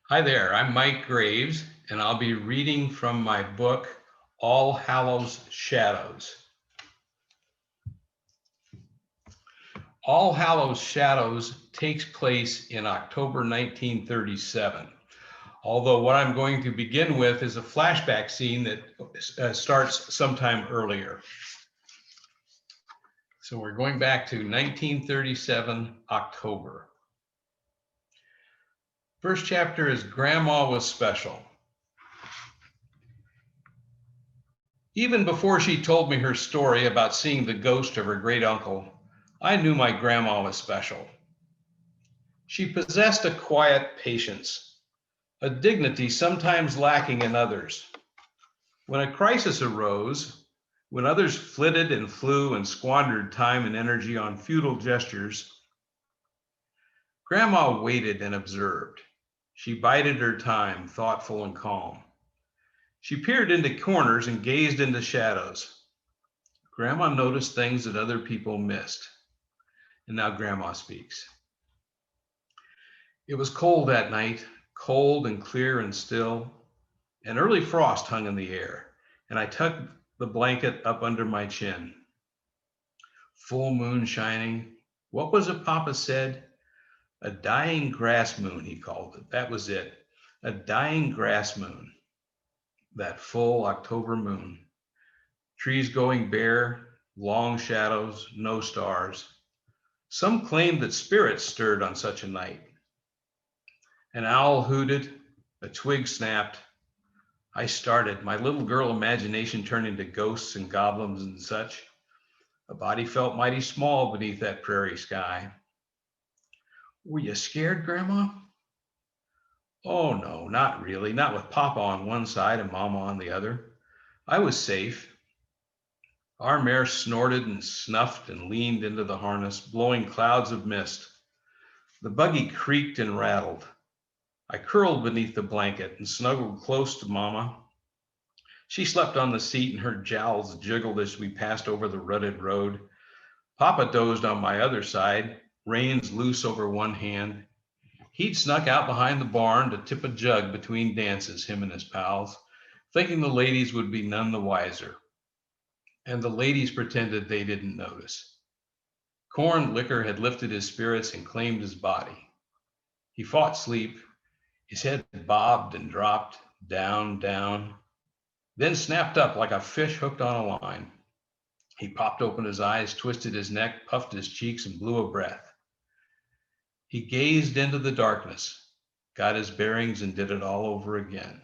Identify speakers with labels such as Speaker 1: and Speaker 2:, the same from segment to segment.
Speaker 1: Hi there, I'm Mike Graves, and I'll be reading from my book, All Hallows Shadows. All Hallows Shadows takes place in October 1937, although what I'm going to begin with is a flashback scene that starts sometime earlier. So we're going back to 1937, October. First chapter is Grandma Was Special. Even before she told me her story about seeing the ghost of her great uncle, I knew my grandma was special. She possessed a quiet patience, a dignity sometimes lacking in others. When a crisis arose, when others flitted and flew and squandered time and energy on futile gestures, Grandma waited and observed. She bided her time, thoughtful and calm. She peered into corners and gazed into shadows. Grandma noticed things that other people missed. And now Grandma speaks. It was cold that night, cold and clear and still. An early frost hung in the air, and I tucked the blanket up under my chin. Full moon shining. What was it Papa said? A dying grass moon, he called it. That was it. A dying grass moon. That full October moon. Trees going bare, long shadows, no stars. Some claimed that spirits stirred on such a night. An owl hooted, a twig snapped. I started, my little girl imagination turned into ghosts and goblins and such. A body felt mighty small beneath that prairie sky. Were you scared, Grandma? Oh, no, not really. Not with Papa on one side and Mama on the other. I was safe. Our mare snorted and snuffed and leaned into the harness, blowing clouds of mist. The buggy creaked and rattled. I curled beneath the blanket and snuggled close to Mama. She slept on the seat and her jowls jiggled as we passed over the rutted road. Papa dozed on my other side, reins loose over one hand. He'd snuck out behind the barn to tip a jug between dances, him and his pals, thinking the ladies would be none the wiser. And the ladies pretended they didn't notice. Corn liquor had lifted his spirits and claimed his body. He fought sleep. His head bobbed and dropped, down, down, then snapped up like a fish hooked on a line. He popped open his eyes, twisted his neck, puffed his cheeks, and blew a breath. He gazed into the darkness, got his bearings, and did it all over again.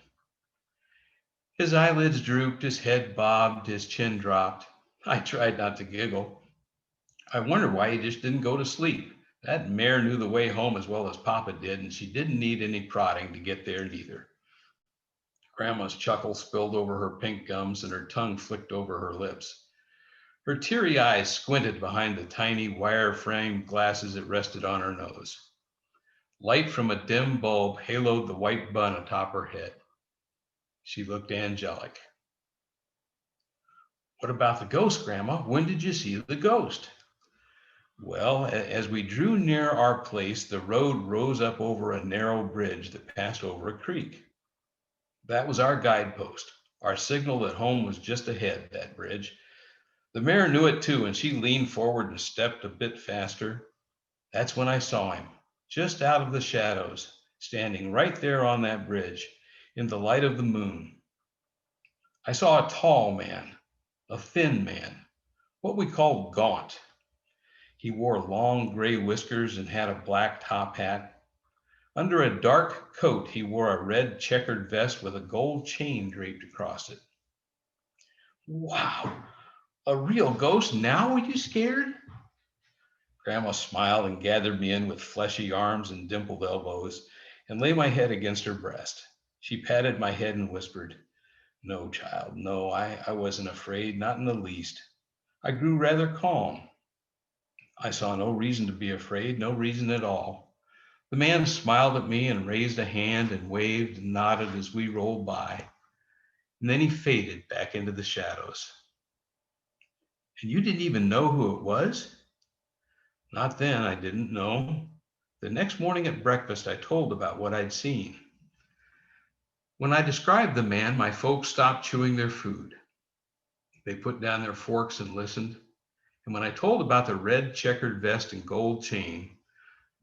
Speaker 1: His eyelids drooped, his head bobbed, his chin dropped. I tried not to giggle. I wondered why he just didn't go to sleep. That mare knew the way home as well as Papa did, and she didn't need any prodding to get there neither. Grandma's chuckle spilled over her pink gums and her tongue flicked over her lips. Her teary eyes squinted behind the tiny wire-framed glasses that rested on her nose. Light from a dim bulb haloed the white bun atop her head. She looked angelic. What about the ghost, Grandma? When did you see the ghost? Well, as we drew near our place, the road rose up over a narrow bridge that passed over a creek. That was our guidepost, our signal that home was just ahead, that bridge. The mare knew it too, and she leaned forward and stepped a bit faster. That's when I saw him, just out of the shadows, standing right there on that bridge, in the light of the moon. I saw a tall man, a thin man, what we call gaunt. He wore long gray whiskers and had a black top hat. Under a dark coat, he wore a red checkered vest with a gold chain draped across it. Wow, a real ghost now? Were you scared? Grandma smiled and gathered me in with fleshy arms and dimpled elbows and lay my head against her breast. She patted my head and whispered, No, child, no, I wasn't afraid, not in the least. I grew rather calm. I saw no reason to be afraid, no reason at all. The man smiled at me and raised a hand and waved and nodded as we rolled by. And then he faded back into the shadows. And you didn't even know who it was? Not then, I didn't know. The next morning at breakfast, I told about what I'd seen. When I described the man, my folks stopped chewing their food. They put down their forks and listened. And when I told about the red checkered vest and gold chain,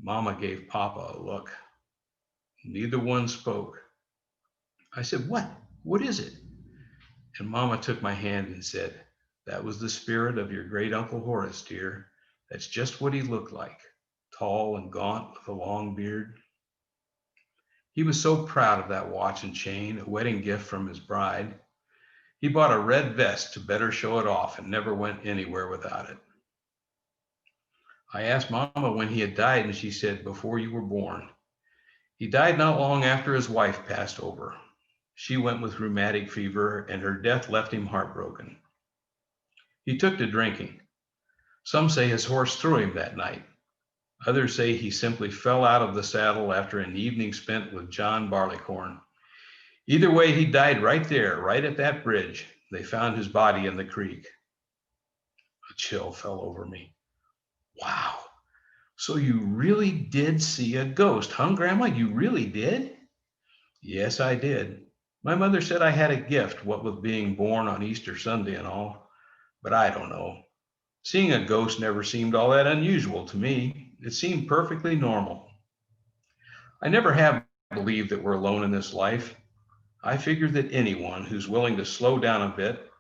Speaker 1: Mama gave Papa a look. Neither one spoke. I said, "What? What is it?" And Mama took my hand and said, "That was the spirit of your great Uncle Horace, dear. That's just what he looked like, tall and gaunt with a long beard." He was so proud of that watch and chain, a wedding gift from his bride. He bought a red vest to better show it off and never went anywhere without it. I asked Mama when he had died, and she said, "Before you were born." He died not long after his wife passed over. She went with rheumatic fever, and her death left him heartbroken. He took to drinking. Some say his horse threw him that night. Others say he simply fell out of the saddle after an evening spent with John Barleycorn. Either way, he died right there, right at that bridge. They found his body in the creek. A chill fell over me. Wow. So you really did see a ghost, huh, Grandma? You really did? Yes, I did. My mother said I had a gift, what with being born on Easter Sunday and all, but I don't know. Seeing a ghost never seemed all that unusual to me. It seemed perfectly normal. I never have believed that we're alone in this life. I figure that anyone who's willing to slow down a bit,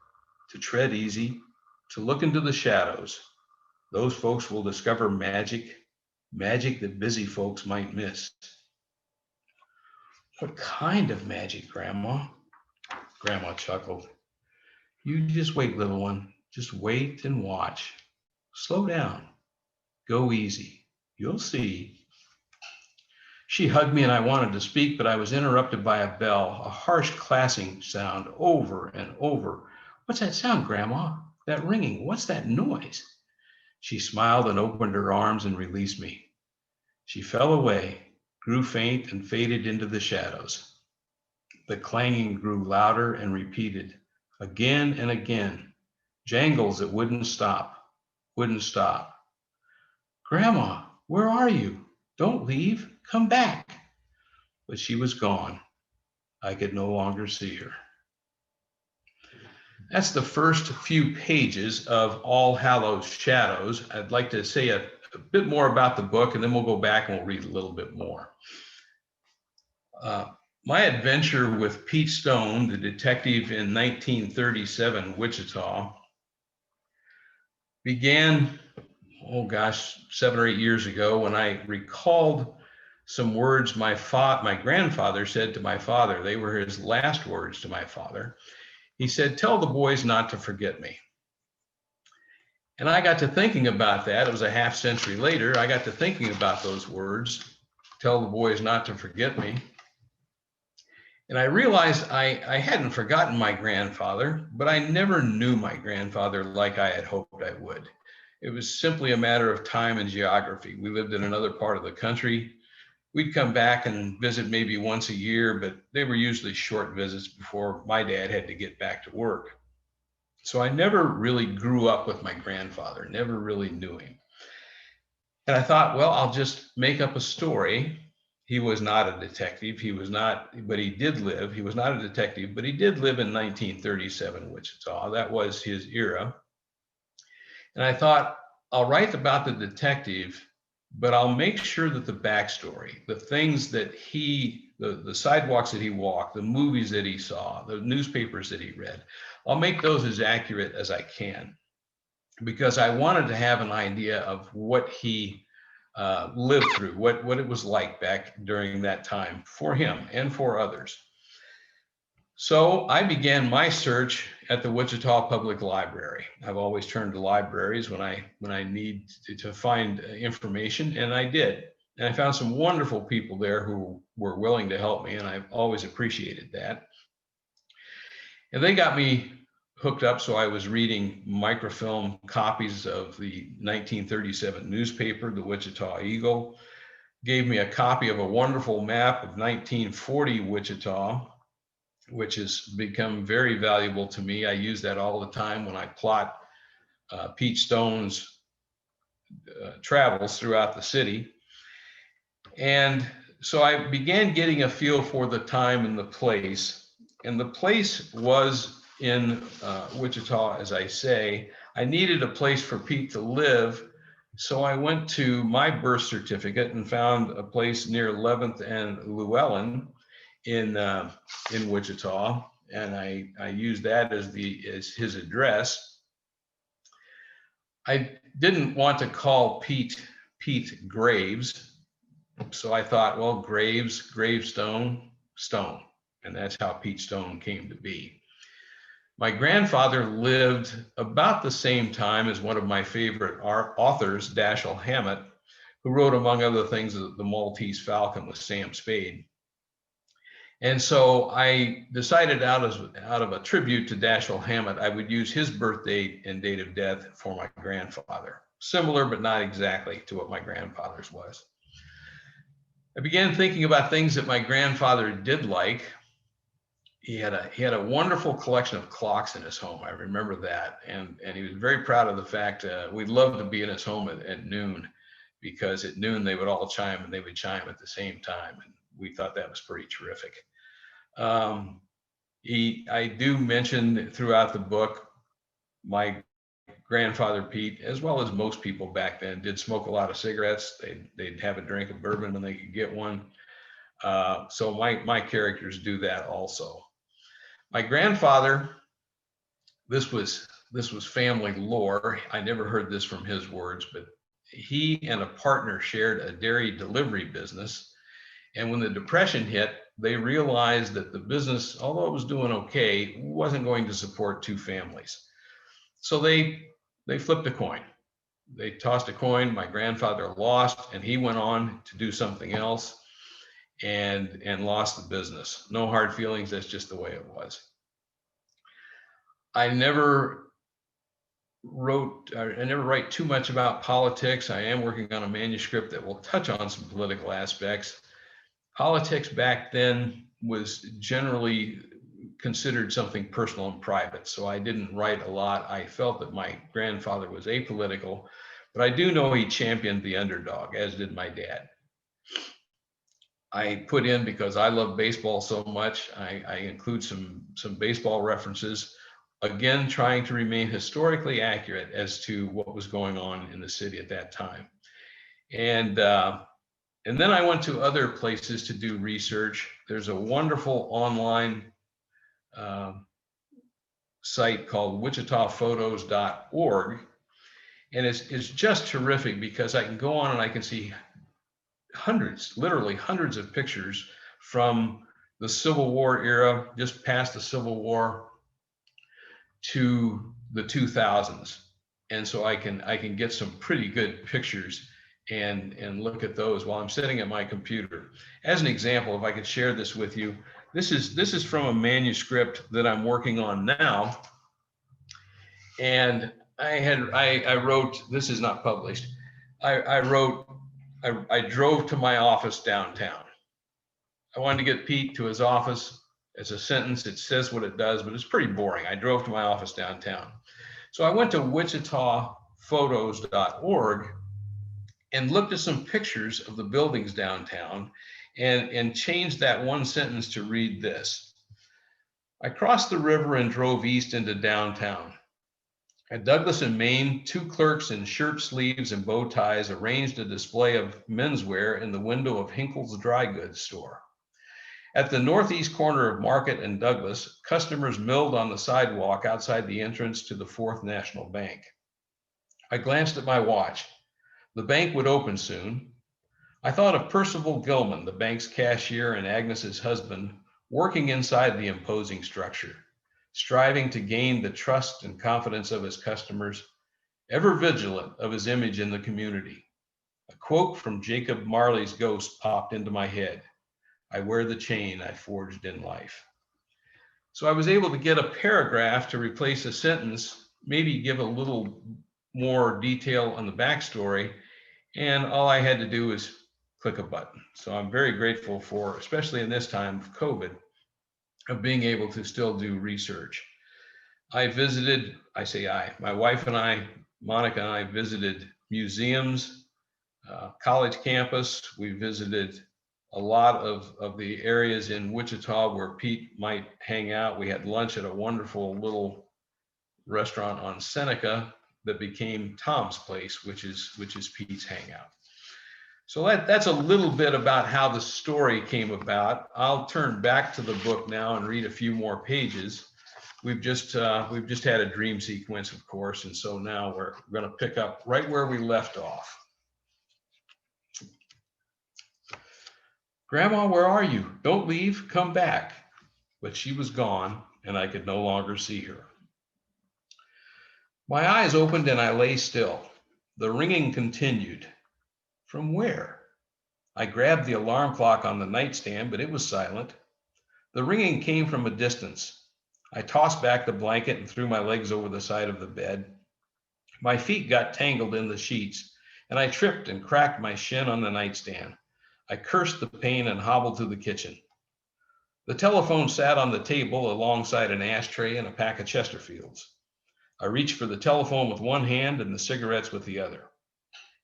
Speaker 1: to tread easy, to look into the shadows, those folks will discover magic that busy folks might miss. What kind of magic, Grandma? Grandma chuckled. You just wait, little one. Just wait and watch. Slow down. Go easy. You'll see. She hugged me and I wanted to speak, but I was interrupted by a bell, a harsh clashing sound over and over. What's that sound, Grandma? That ringing? What's that noise? She smiled and opened her arms and released me. She fell away, grew faint, and faded into the shadows. The clanging grew louder and repeated, again and again, jangles that wouldn't stop, wouldn't stop. Grandma, where are you? Don't leave, come back. But she was gone. I could no longer see her. That's the first few pages of All Hallows Shadows. I'd like to say a bit more about the book, and then we'll go back and we'll read a little bit more. My adventure with Pete Stone, the detective in 1937 Wichita, began, 7 or 8 years ago when I recalled some words my grandfather said to my father. They were his last words to my father. He said, "Tell the boys not to forget me." And I got to thinking about that. It was a half century later. I got to thinking about those words, "Tell the boys not to forget me." And I realized I hadn't forgotten my grandfather, but I never knew my grandfather like I had hoped I would. It was simply a matter of time and geography. We lived in another part of the country. We'd come back and visit maybe once a year, but they were usually short visits before my dad had to get back to work. So I never really grew up with my grandfather, never really knew him. And I thought, well, I'll just make up a story. He was not a detective. He was not, but he did live. He was not a detective, but he did live in 1937 Wichita. That was his era. And I thought, I'll write about the detective, but I'll make sure that the backstory, the things that the sidewalks that he walked, the movies that he saw, the newspapers that he read, I'll make those as accurate as I can, because I wanted to have an idea of what he lived through, what it was like back during that time for him and for others. So I began my search at the Wichita Public Library. I've always turned to libraries when I need to find information, and I did. And I found some wonderful people there who were willing to help me, and I've always appreciated that. And they got me hooked up, so I was reading microfilm copies of the 1937 newspaper, the Wichita Eagle, gave me a copy of a wonderful map of 1940 Wichita, which has become very valuable to me. I use that all the time when I plot Pete Stone's travels throughout the city. And so I began getting a feel for the time and the place. And the place was in Wichita, as I say. I needed a place for Pete to live. So I went to my birth certificate and found a place near 11th and Llewellyn in Wichita. And I used that as his address. I didn't want to call Pete Graves. So I thought, well, Graves, gravestone, stone. And that's how Pete Stone came to be. My grandfather lived about the same time as one of my favorite authors, Dashiell Hammett, who wrote, among other things, The Maltese Falcon with Sam Spade. And so I decided out of a tribute to Dashiell Hammett, I would use his birth date and date of death for my grandfather. Similar, but not exactly to what my grandfather's was. I began thinking about things that my grandfather did like. He had a wonderful collection of clocks in his home. I remember that. And he was very proud of the fact we'd love to be in his home at noon, because at noon they would all chime and they would chime at the same time. And we thought that was pretty terrific. I do mention throughout the book, my grandfather Pete, as well as most people back then, did smoke a lot of cigarettes. They'd have a drink of bourbon when they could get one. So my characters do that also. My grandfather, this was family lore. I never heard this from his words, but he and a partner shared a dairy delivery business. And when the Depression hit, they realized that the business, although it was doing okay, wasn't going to support two families. So they flipped a coin. They tossed a coin. My grandfather lost, and he went on to do something else and lost the business. No hard feelings. That's just the way it was. I never write too much about politics. I am working on a manuscript that will touch on some political aspects. Politics back then was generally considered something personal and private, so I didn't write a lot. I felt that my grandfather was apolitical, but I do know he championed the underdog, as did my dad. I put in, because I love baseball so much, I include some baseball references, again trying to remain historically accurate as to what was going on in the city at that time. And then I went to other places to do research. There's a wonderful online site called wichitaphotos.org. And it's just terrific, because I can go on and I can see literally hundreds of pictures from the Civil War era, just past the Civil War, to the 2000s. And so I can get some pretty good pictures and look at those while I'm sitting at my computer. As an example, if I could share this with you, this is from a manuscript that I'm working on now. And I wrote, this is not published. I drove to my office downtown. I wanted to get Pete to his office. It's a sentence, it says what it does, but it's pretty boring. I drove to my office downtown. So I went to wichitaphotos.org and looked at some pictures of the buildings downtown and changed that one sentence to read this. I crossed the river and drove east into downtown. At Douglas and Main, two clerks in shirt sleeves and bow ties arranged a display of menswear in the window of Hinkle's dry goods store. At the northeast corner of Market and Douglas, customers milled on the sidewalk outside the entrance to the Fourth National Bank. I glanced at my watch. The bank would open soon. I thought of Percival Gilman, the bank's cashier, and Agnes's husband, working inside the imposing structure, striving to gain the trust and confidence of his customers, ever vigilant of his image in the community. A quote from Jacob Marley's Ghost popped into my head. I wear the chain I forged in life. So I was able to get a paragraph to replace a sentence, maybe give a little more detail on the backstory, and all I had to do was click a button. So I'm very grateful for, especially in this time of COVID, of being able to still do research. My wife and I, Monica and I, visited museums, college campus. We visited a lot of the areas in Wichita where Pete might hang out. We had lunch at a wonderful little restaurant on Seneca that became Tom's Place, which is Pete's hangout. So that's a little bit about how the story came about. I'll turn back to the book now and read a few more pages. We've just had a dream sequence, of course, and so now we're going to pick up right where we left off. Grandma, where are you? Don't leave, come back. But she was gone, and I could no longer see her. My eyes opened and I lay still. The ringing continued. From where? I grabbed the alarm clock on the nightstand, but it was silent. The ringing came from a distance. I tossed back the blanket and threw my legs over the side of the bed. My feet got tangled in the sheets, and I tripped and cracked my shin on the nightstand. I cursed the pain and hobbled to the kitchen. The telephone sat on the table alongside an ashtray and a pack of Chesterfields. I reached for the telephone with one hand and the cigarettes with the other.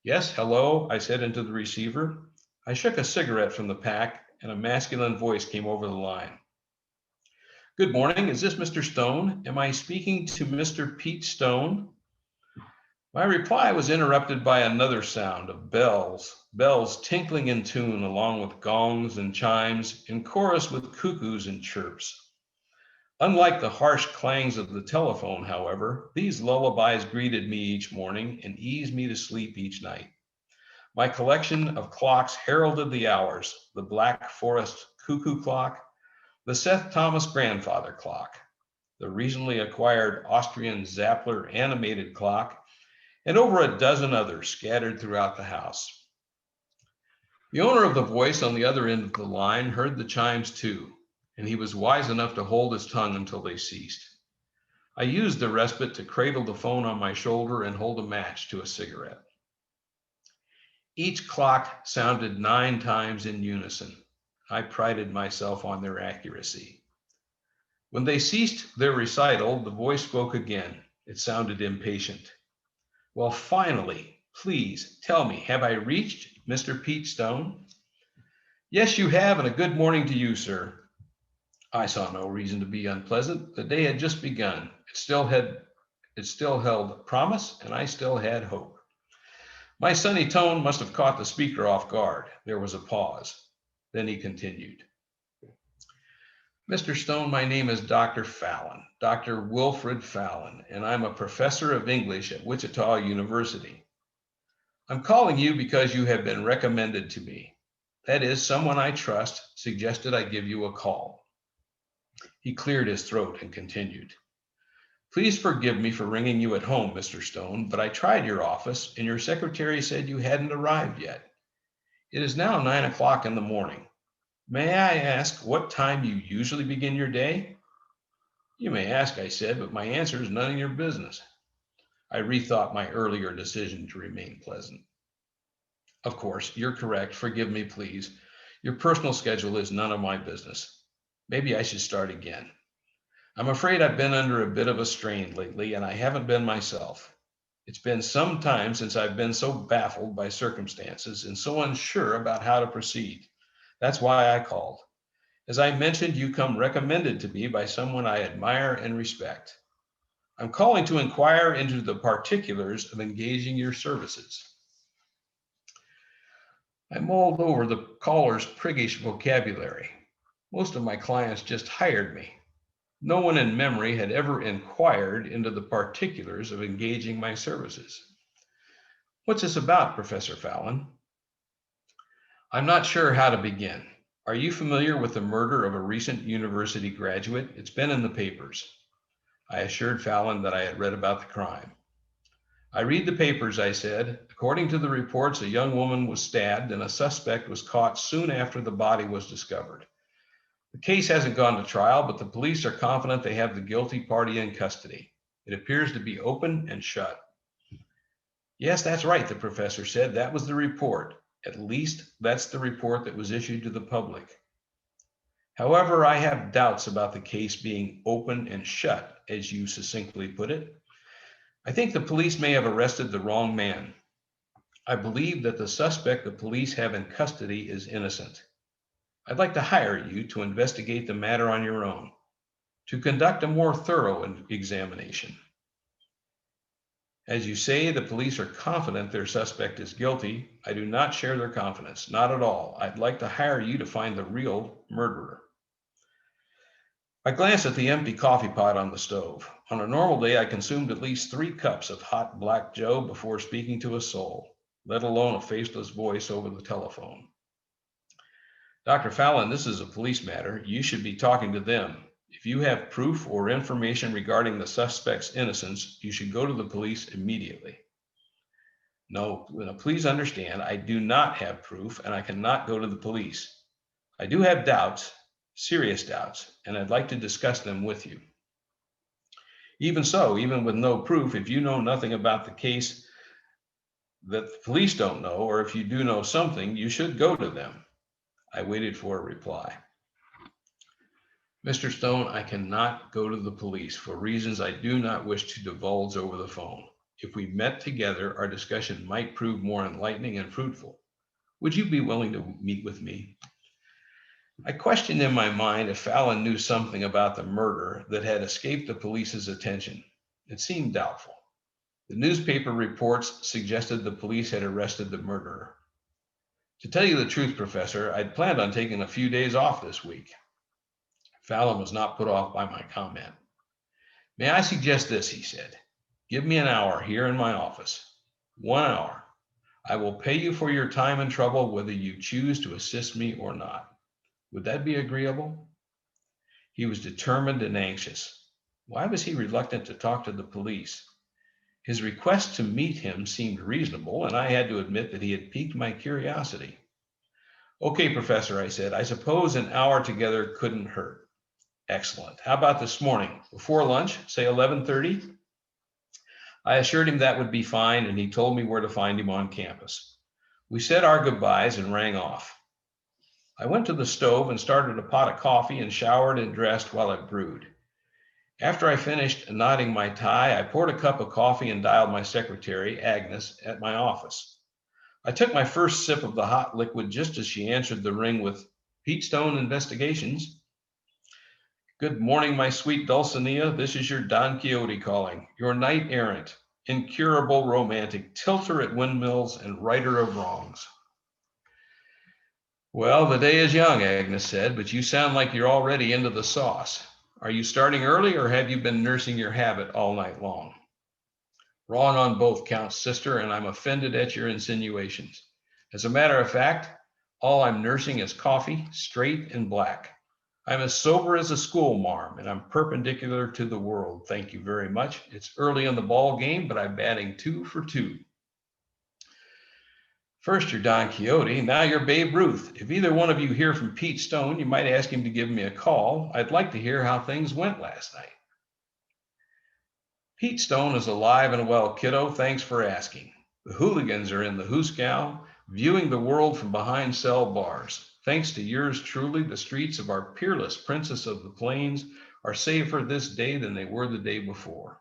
Speaker 1: Yes, hello, I said into the receiver. I shook a cigarette from the pack and a masculine voice came over the line. Good morning, is this Mr. Stone? Am I speaking to Mr. Pete Stone? My reply was interrupted by another sound of bells tinkling in tune along with gongs and chimes, in chorus with cuckoos and chirps. Unlike the harsh clangs of the telephone, however, these lullabies greeted me each morning and eased me to sleep each night. My collection of clocks heralded the hours, the Black Forest cuckoo clock, the Seth Thomas grandfather clock, the recently acquired Austrian Zappler animated clock, and over a dozen others scattered throughout the house. The owner of the voice on the other end of the line heard the chimes too, and he was wise enough to hold his tongue until they ceased. I used the respite to cradle the phone on my shoulder and hold a match to a cigarette. Each clock sounded 9 times in unison. I prided myself on their accuracy. When they ceased their recital, the voice spoke again. It sounded impatient. Well, finally, please tell me, have I reached Mr. Pete Stone? Yes, you have, and a good morning to you, sir. I saw no reason to be unpleasant. The day had just begun. It still held promise, and I still had hope. My sunny tone must have caught the speaker off guard. There was a pause. Then he continued. Mr. Stone, my name is Dr. Fallon, Dr. Wilfred Fallon, and I'm a professor of English at Wichita University. I'm calling you because you have been recommended to me. That is, someone I trust suggested I give you a call. He cleared his throat and continued. Please forgive me for ringing you at home, Mr. Stone, but I tried your office and your secretary said you hadn't arrived yet. It is now 9 o'clock in the morning. May I ask what time you usually begin your day? You may ask, I said, but my answer is none of your business. I rethought my earlier decision to remain pleasant. Of course, you're correct. Forgive me, please. Your personal schedule is none of my business. Maybe I should start again. I'm afraid I've been under a bit of a strain lately, and I haven't been myself. It's been some time since I've been so baffled by circumstances and so unsure about how to proceed. That's why I called. As I mentioned, you come recommended to me by someone I admire and respect. I'm calling to inquire into the particulars of engaging your services. I mulled over the caller's priggish vocabulary. Most of my clients just hired me. No one in memory had ever inquired into the particulars of engaging my services. What's this about, Professor Fallon? I'm not sure how to begin. Are you familiar with the murder of a recent university graduate? It's been in the papers. I assured Fallon that I had read about the crime. I read the papers, I said. According to the reports, a young woman was stabbed and a suspect was caught soon after the body was discovered. The case hasn't gone to trial, but the police are confident they have the guilty party in custody. It appears to be open and shut. Yes, that's right, the professor said. That was the report. At least that's the report that was issued to the public. However, I have doubts about the case being open and shut, as you succinctly put it. I think the police may have arrested the wrong man. I believe that the suspect the police have in custody is innocent. I'd like to hire you to investigate the matter on your own, to conduct a more thorough examination. As you say, the police are confident their suspect is guilty. I do not share their confidence, not at all. I'd like to hire you to find the real murderer. I glanced at the empty coffee pot on the stove. On a normal day, I consumed at least 3 cups of hot black joe before speaking to a soul, let alone a faceless voice over the telephone. Dr. Fallon, this is a police matter. You should be talking to them. If you have proof or information regarding the suspect's innocence, you should go to the police immediately. No, please understand, I do not have proof and I cannot go to the police. I do have doubts, serious doubts, and I'd like to discuss them with you. Even so, even with no proof, if you know nothing about the case that the police don't know, or if you do know something, you should go to them. I waited for a reply. Mr. Stone, I cannot go to the police for reasons I do not wish to divulge over the phone. If we met together, our discussion might prove more enlightening and fruitful. Would you be willing to meet with me? I questioned in my mind if Fallon knew something about the murder that had escaped the police's attention. It seemed doubtful. The newspaper reports suggested the police had arrested the murderer. To tell you the truth, Professor, I'd planned on taking a few days off this week. Fallon was not put off by my comment. May I suggest this, he said. Give me an hour here in my office. 1 hour. I will pay you for your time and trouble whether you choose to assist me or not. Would that be agreeable? He was determined and anxious. Why was he reluctant to talk to the police? His request to meet him seemed reasonable, and I had to admit that he had piqued my curiosity. Okay, Professor, I said, I suppose an hour together couldn't hurt. Excellent. How about this morning? Before lunch, say 11:30? I assured him that would be fine, and he told me where to find him on campus. We said our goodbyes and rang off. I went to the stove and started a pot of coffee and showered and dressed while it brewed. After I finished knotting my tie, I poured a cup of coffee and dialed my secretary, Agnes, at my office. I took my first sip of the hot liquid just as she answered the ring with Tombstone Investigations. Good morning, my sweet Dulcinea. This is your Don Quixote calling, your knight errant, incurable romantic, tilter at windmills and righter of wrongs. Well, the day is young, Agnes said, but you sound like you're already into the sauce. Are you starting early or have you been nursing your habit all night long? Wrong on both counts, sister, and I'm offended at your insinuations. As a matter of fact, all I'm nursing is coffee, straight and black. I'm as sober as a schoolmarm, and I'm perpendicular to the world. Thank you very much. It's early in the ball game, but I'm batting 2 for 2. First you're Don Quixote, now you're Babe Ruth. If either one of you hear from Pete Stone, you might ask him to give me a call. I'd like to hear how things went last night. Pete Stone is alive and well, kiddo. Thanks for asking. The hooligans are in the Hooskow, viewing the world from behind cell bars. Thanks to yours truly, the streets of our peerless Princess of the Plains are safer this day than they were the day before.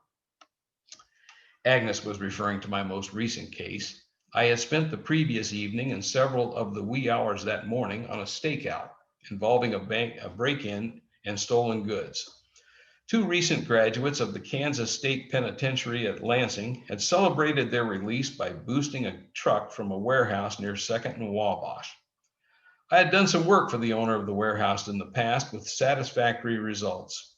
Speaker 1: Agnes was referring to my most recent case. I had spent the previous evening and several of the wee hours that morning on a stakeout involving a break-in and stolen goods. 2 recent graduates of the Kansas State Penitentiary at Lansing had celebrated their release by boosting a truck from a warehouse near 2nd and Wabash. I had done some work for the owner of the warehouse in the past with satisfactory results.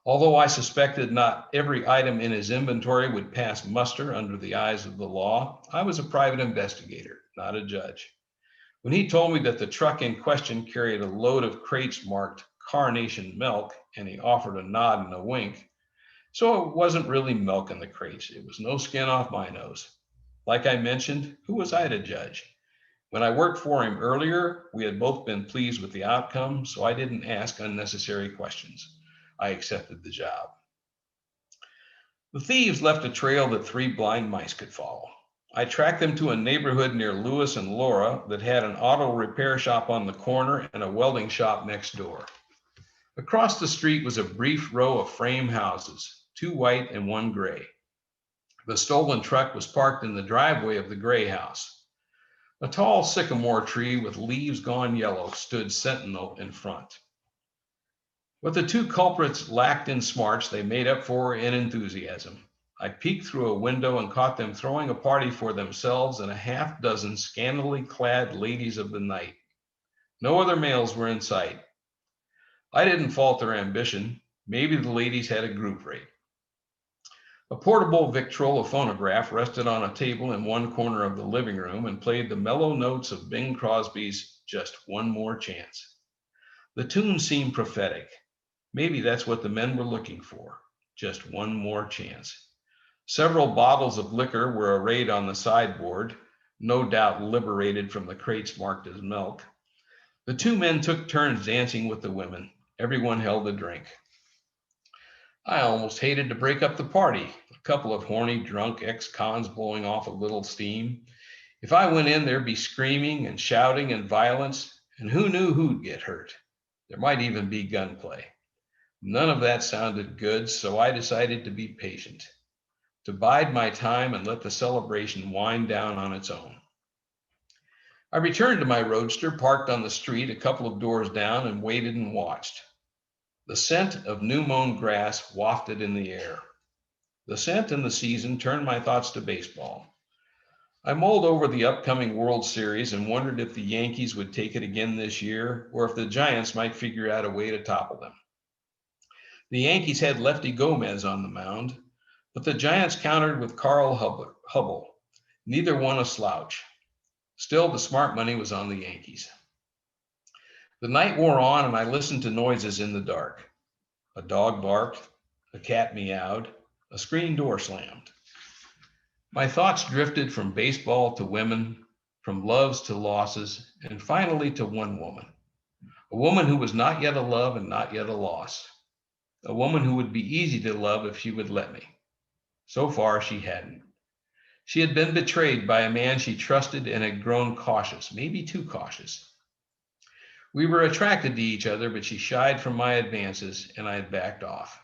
Speaker 1: Although I suspected not every item in his inventory would pass muster under the eyes of the law, I was a private investigator, not a judge. When he told me that the truck in question carried a load of crates marked Carnation Milk, and he offered a nod and a wink, so it wasn't really milk in the crates. It was no skin off my nose. Like I mentioned, who was I to judge? When I worked for him earlier, we had both been pleased with the outcome, so I didn't ask unnecessary questions. I accepted the job. The thieves left a trail that 3 blind mice could follow. I tracked them to a neighborhood near Lewis and Laura that had an auto repair shop on the corner and a welding shop next door. Across the street was a brief row of frame houses, 2 white and 1 gray. The stolen truck was parked in the driveway of the gray house. A tall sycamore tree with leaves gone yellow stood sentinel in front. What the two culprits lacked in smarts, they made up for in enthusiasm. I peeked through a window and caught them throwing a party for themselves and a half dozen scantily clad ladies of the night. No other males were in sight. I didn't fault their ambition. Maybe the ladies had a group rate. A portable Victrola phonograph rested on a table in one corner of the living room and played the mellow notes of Bing Crosby's Just One More Chance. The tune seemed prophetic. Maybe that's what the men were looking for. Just one more chance. Several bottles of liquor were arrayed on the sideboard, no doubt liberated from the crates marked as milk. The two men took turns dancing with the women. Everyone held a drink. I almost hated to break up the party. A couple of horny, drunk ex-cons blowing off a little steam. If I went in, there'd be screaming and shouting and violence, and who knew who'd get hurt. There might even be gunplay. None of that sounded good, so I decided to be patient, to bide my time and let the celebration wind down on its own. I returned to my roadster, parked on the street a couple of doors down, and waited and watched. The scent of new mown grass wafted in the air. The scent and the season turned my thoughts to baseball. I mulled over the upcoming World Series and wondered if the Yankees would take it again this year, or if the Giants might figure out a way to topple them. The Yankees had Lefty Gomez on the mound, but the Giants countered with Carl Hubble, neither one a slouch. Still, the smart money was on the Yankees. The night wore on, and I listened to noises in the dark. A dog barked, a cat meowed, a screen door slammed. My thoughts drifted from baseball to women, from loves to losses, and finally to one woman. A woman who was not yet a love and not yet a loss. A woman who would be easy to love if she would let me. So far, she hadn't. She had been betrayed by a man she trusted and had grown cautious, maybe too cautious. We were attracted to each other, but she shied from my advances, and I had backed off.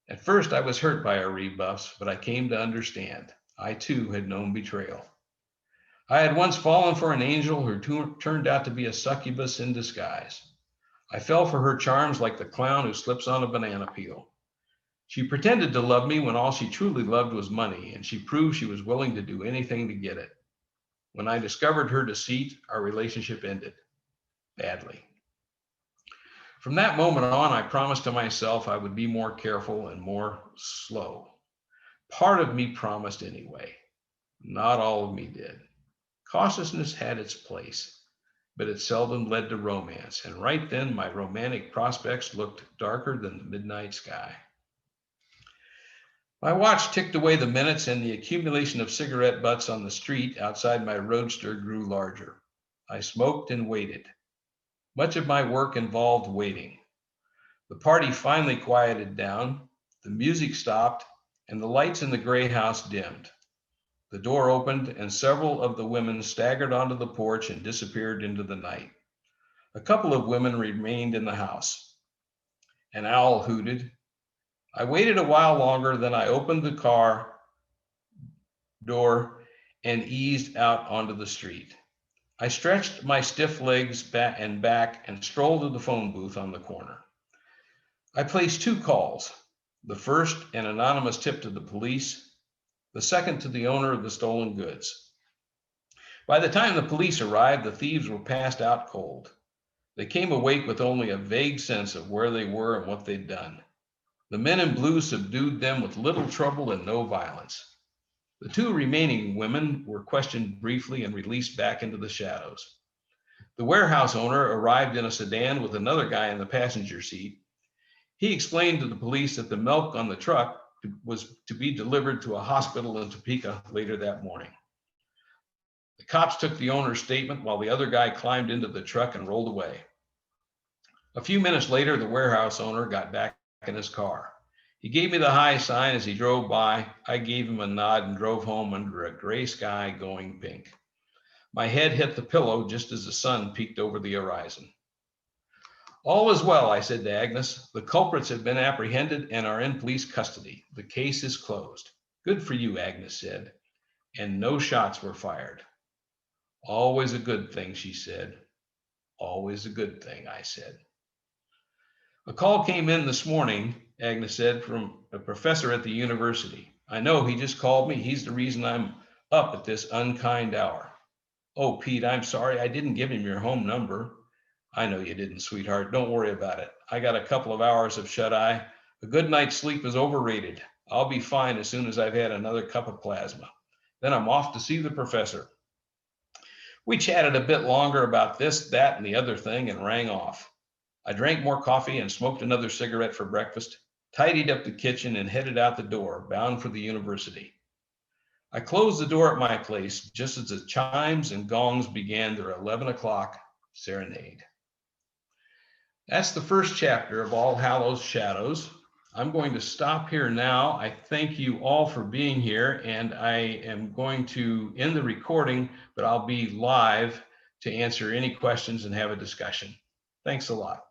Speaker 1: At first, I was hurt by her rebuffs, but I came to understand. I, too, had known betrayal. I had once fallen for an angel who turned out to be a succubus in disguise. I fell for her charms like the clown who slips on a banana peel. She pretended to love me when all she truly loved was money, and she proved she was willing to do anything to get it. When I discovered her deceit, our relationship ended. Badly. From that moment on, I promised to myself I would be more careful and more slow. Part of me promised anyway. Not all of me did. Cautiousness had its place, but it seldom led to romance, and right then my romantic prospects looked darker than the midnight sky. My watch ticked away the minutes, and the accumulation of cigarette butts on the street outside my roadster grew larger. I smoked and waited. Much of my work involved waiting. The party finally quieted down, the music stopped, and the lights in the gray house dimmed. The door opened, and several of the women staggered onto the porch and disappeared into the night. A couple of women remained in the house. An owl hooted. I waited a while longer, then I opened the car door and eased out onto the street. I stretched my stiff legs back and strolled to the phone booth on the corner. I placed 2 calls. The first, an anonymous tip to the police. The second, to the owner of the stolen goods. By the time the police arrived, the thieves were passed out cold. They came awake with only a vague sense of where they were and what they'd done. The men in blue subdued them with little trouble and no violence. The 2 remaining women were questioned briefly and released back into the shadows. The warehouse owner arrived in a sedan with another guy in the passenger seat. He explained to the police that the milk on the truck was to be delivered to a hospital in Topeka later that morning. The cops took the owner's statement while the other guy climbed into the truck and rolled away. A few minutes later, the warehouse owner got back in his car. He gave me the high sign as he drove by. I gave him a nod and drove home under a gray sky going pink. My head hit the pillow just as the sun peeked over the horizon. All is well, I said to Agnes. The culprits have been apprehended and are in police custody. The case is closed. Good for you, Agnes said. And no shots were fired. Always a good thing, she said. Always a good thing, I said. A call came in this morning, Agnes said, from a professor at the university. I know, he just called me. He's the reason I'm up at this unkind hour. Oh, Pete, I'm sorry. I didn't give him your home number. I know you didn't, sweetheart. Don't worry about it. I got a couple of hours of shut eye. A good night's sleep is overrated. I'll be fine as soon as I've had another cup of plasma. Then I'm off to see the professor. We chatted a bit longer about this, that, and the other thing and rang off. I drank more coffee and smoked another cigarette for breakfast, tidied up the kitchen, and headed out the door, bound for the university. I closed the door at my place just as the chimes and gongs began their 11 o'clock serenade. That's the first chapter of All Hallows Shadows. I'm going to stop here now. I thank you all for being here, and I am going to end the recording, but I'll be live to answer any questions and have a discussion. Thanks a lot.